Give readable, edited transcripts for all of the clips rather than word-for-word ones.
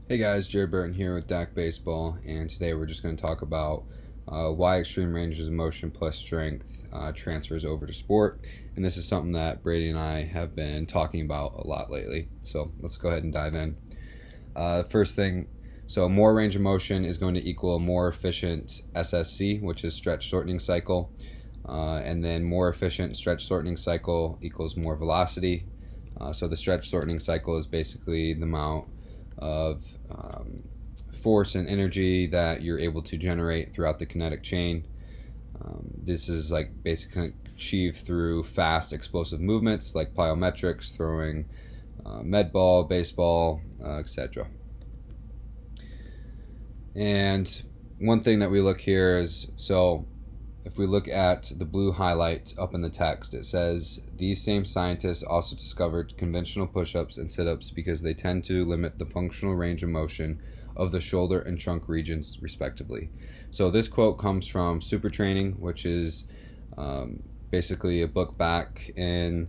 Hey guys, Jared Burton here with DAC Baseball, and today we're just going to talk about why extreme ranges of motion plus strength transfers over to sport. And this is something that Brady and I have been talking about a lot lately. So let's go ahead and dive in. First thing, so more range of motion is going to equal a more efficient SSC, which is stretch shortening cycle. And then more efficient stretch shortening cycle equals more velocity. So the stretch shortening cycle is basically the amount of force and energy that you're able to generate throughout the kinetic chain. This is like basically achieved through fast explosive movements like plyometrics, throwing med ball, baseball, etc. And one thing that we look here is, so if we look at the blue highlight up in the text, it says these same scientists also discovered conventional push-ups and sit-ups because they tend to limit the functional range of motion of the shoulder and trunk regions respectively. So this quote comes from Super Training, which is basically a book back in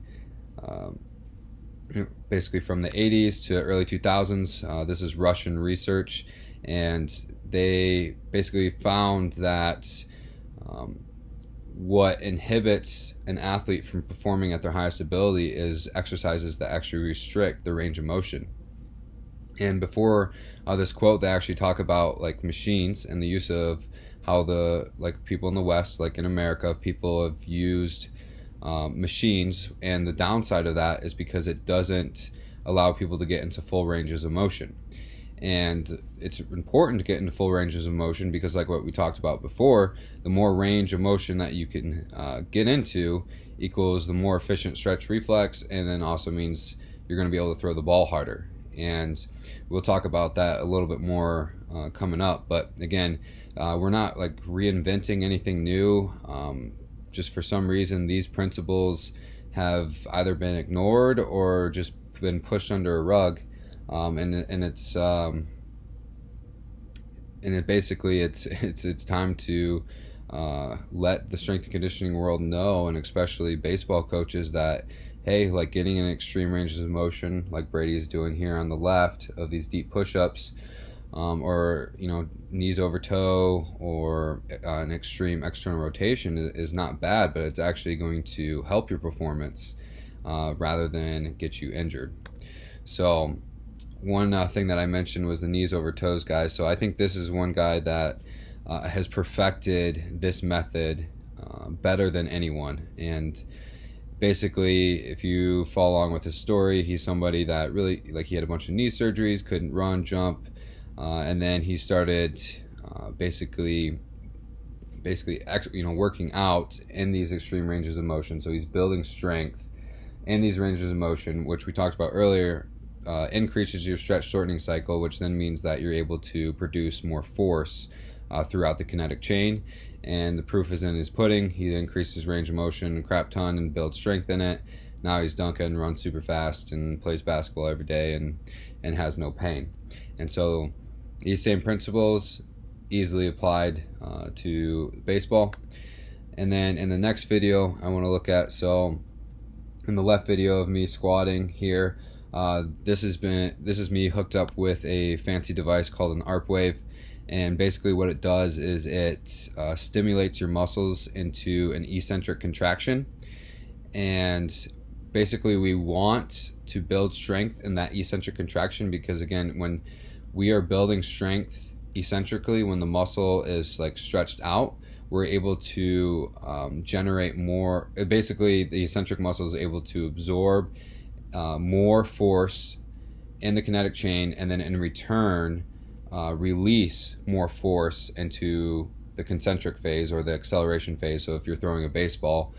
basically from the 80s to early 2000s. This is Russian research, and they basically found that what inhibits an athlete from performing at their highest ability is exercises that actually restrict the range of motion. And before this quote, they actually talk about like machines and the use of how the people in the West, like in America, people have used machines, and the downside of that is because it doesn't allow people to get into full ranges of motion. And it's important to get into full ranges of motion because, like what we talked about before, the more range of motion that you can get into equals the more efficient stretch reflex, and then also means you're going to be able to throw the ball harder. And we'll talk about that a little bit more coming up. But again, we're not like reinventing anything new. Just for some reason, these principles have either been ignored or just been pushed under a rug. It's time to let the strength and conditioning world know, and especially baseball coaches, that hey, like getting in extreme ranges of motion, like Brady is doing here on the left of these deep push-ups, or knees over toe, or an extreme external rotation is not bad, but it's actually going to help your performance rather than get you injured. So one thing that I mentioned was the knees over toes guys. So I think this is one guy that has perfected this method better than anyone. And basically, if you follow along with his story, he's somebody that really, he had a bunch of knee surgeries, couldn't run, jump, and then he started basically working out in these extreme ranges of motion. So he's building strength in these ranges of motion, which we talked about earlier. Increases your stretch shortening cycle, which then means that you're able to produce more force throughout the kinetic chain. And the proof is in his pudding. He increases range of motion a crap ton and builds strength in it. Now he's dunking and runs super fast and plays basketball every day and has no pain. And so these same principles easily applied to baseball. And then in the next video I want to look at, so in the left video of me squatting here, this is me hooked up with a fancy device called an ARP wave, and basically what it does is it stimulates your muscles into an eccentric contraction. And basically we want to build strength in that eccentric contraction, because again, when we are building strength eccentrically, when the muscle is stretched out, we're able to generate more. Basically the eccentric muscle is able to absorb more force in the kinetic chain, and then in return release more force into the concentric phase or the acceleration phase. So if you're throwing a baseball,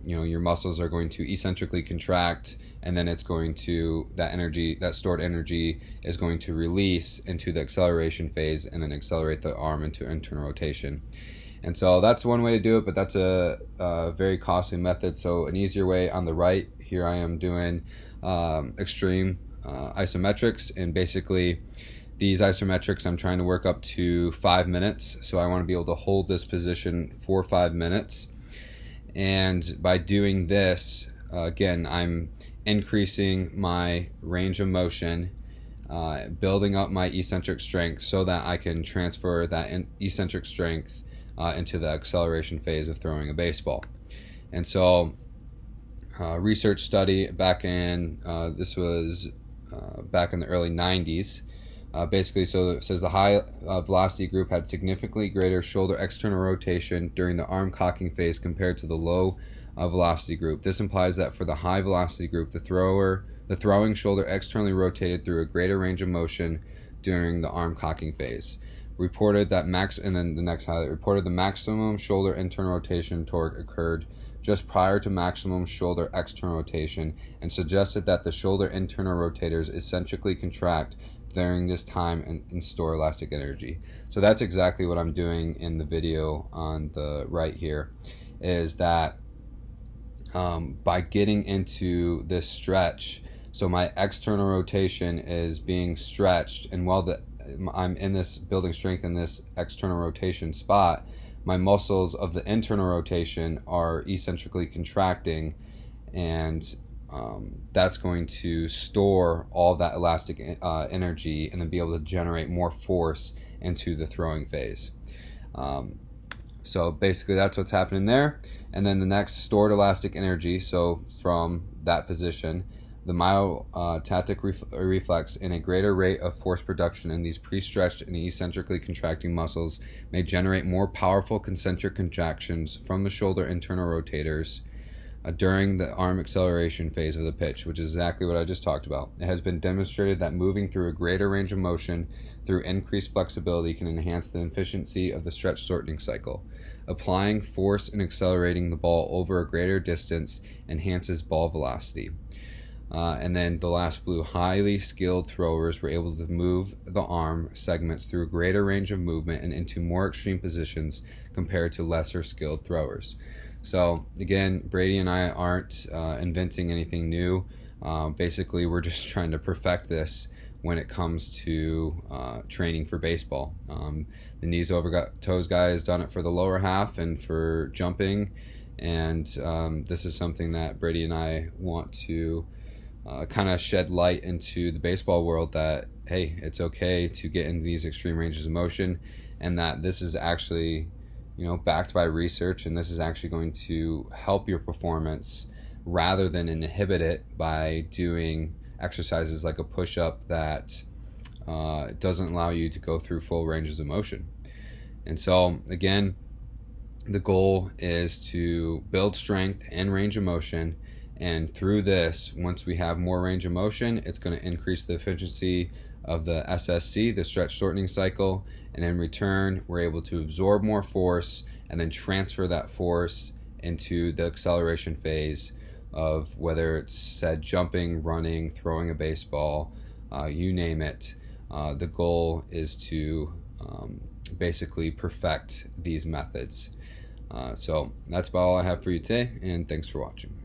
your muscles are going to eccentrically contract, and then it's going to, that stored energy is going to release into the acceleration phase and then accelerate the arm into internal rotation. And so that's one way to do it, but that's a very costly method. So an easier way on the right, here I am doing extreme isometrics, and basically these isometrics I'm trying to work up to 5 minutes. So I want to be able to hold this position for 5 minutes. And by doing this, again, I'm increasing my range of motion building up my eccentric strength so that I can transfer that eccentric strength into the acceleration phase of throwing a baseball. And so research study back in this was back in the early 90s. Basically, so it says the high velocity group had significantly greater shoulder external rotation during the arm cocking phase compared to the low velocity group. This implies that for the high velocity group, the throwing shoulder externally rotated through a greater range of motion during the arm cocking phase. Reported that and then the next highlight, reported the maximum shoulder internal rotation torque occurred just prior to maximum shoulder external rotation, and suggested that the shoulder internal rotators eccentrically contract during this time and store elastic energy. So that's exactly what I'm doing in the video on the right here, is that by getting into this stretch, so my external rotation is being stretched, and while I'm in this building strength in this external rotation spot, my muscles of the internal rotation are eccentrically contracting, and that's going to store all that elastic energy and then be able to generate more force into the throwing phase. So basically that's what's happening there. And then the next, stored elastic energy, so from that position, the myotatic reflex in a greater rate of force production in these pre-stretched and eccentrically contracting muscles may generate more powerful concentric contractions from the shoulder internal rotators during the arm acceleration phase of the pitch, which is exactly what I just talked about. It has been demonstrated that moving through a greater range of motion through increased flexibility can enhance the efficiency of the stretch shortening cycle. Applying force and accelerating the ball over a greater distance enhances ball velocity. And then the last blue, highly skilled throwers were able to move the arm segments through a greater range of movement and into more extreme positions compared to lesser skilled throwers. So again, Brady and I aren't inventing anything new. Basically, we're just trying to perfect this when it comes to training for baseball. The knees over toes guy has done it for the lower half and for jumping, and this is something that Brady and I want to kind of shed light into the baseball world, that hey, it's okay to get into these extreme ranges of motion, and that this is actually, you know, backed by research, and this is actually going to help your performance rather than inhibit it by doing exercises like a push-up that doesn't allow you to go through full ranges of motion. And so again, the goal is to build strength and range of motion, and through this, once we have more range of motion, it's going to increase the efficiency of the SSC, the stretch shortening cycle, and in return we're able to absorb more force and then transfer that force into the acceleration phase of whether it's said jumping, running, throwing a baseball, you name it. The goal is to basically perfect these methods. So that's about all I have for you today, and thanks for watching.